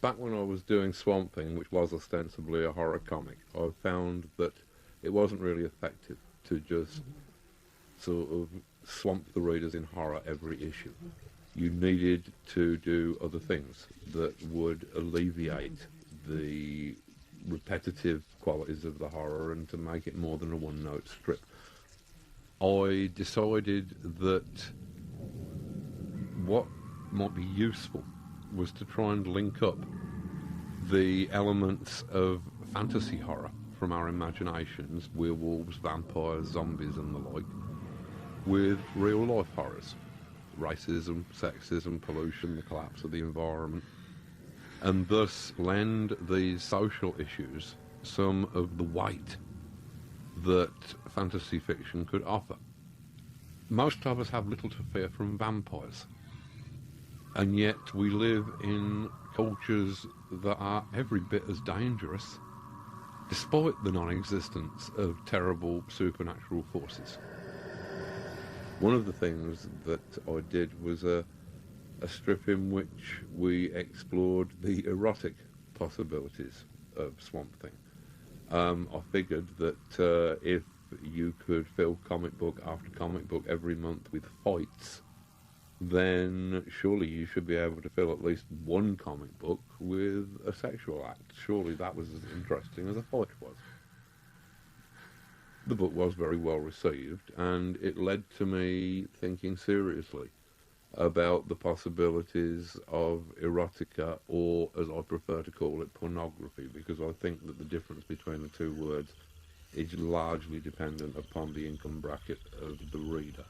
back when I was doing Swamp Thing, which was ostensibly a horror comic, I found that it wasn't really effective to just sort of swamp the readers in horror every issue. You needed to do other things that would alleviate the repetitive qualities of the horror and to make it more than a one-note strip. I decided that what might be useful was to try and link up the elements of fantasy horror from our imaginations, werewolves, vampires, zombies and the like, with real-life horrors. Racism, sexism, pollution, the collapse of the environment, and thus lend these social issues some of the weight that fantasy fiction could offer. Most of us have little to fear from vampires, and yet we live in cultures that are every bit as dangerous, despite the non-existence of terrible supernatural forces. One of the things that I did was a strip in which we explored the erotic possibilities of Swamp Thing. I figured that if you could fill comic book after comic book every month with fights, then surely you should be able to fill at least one comic book with a sexual act. Surely that was as interesting as a fight was. The book was very well received, and it led to me thinking seriously about the possibilities of erotica, or as I prefer to call it, pornography, because I think that the difference between the two words is largely dependent upon the income bracket of the reader.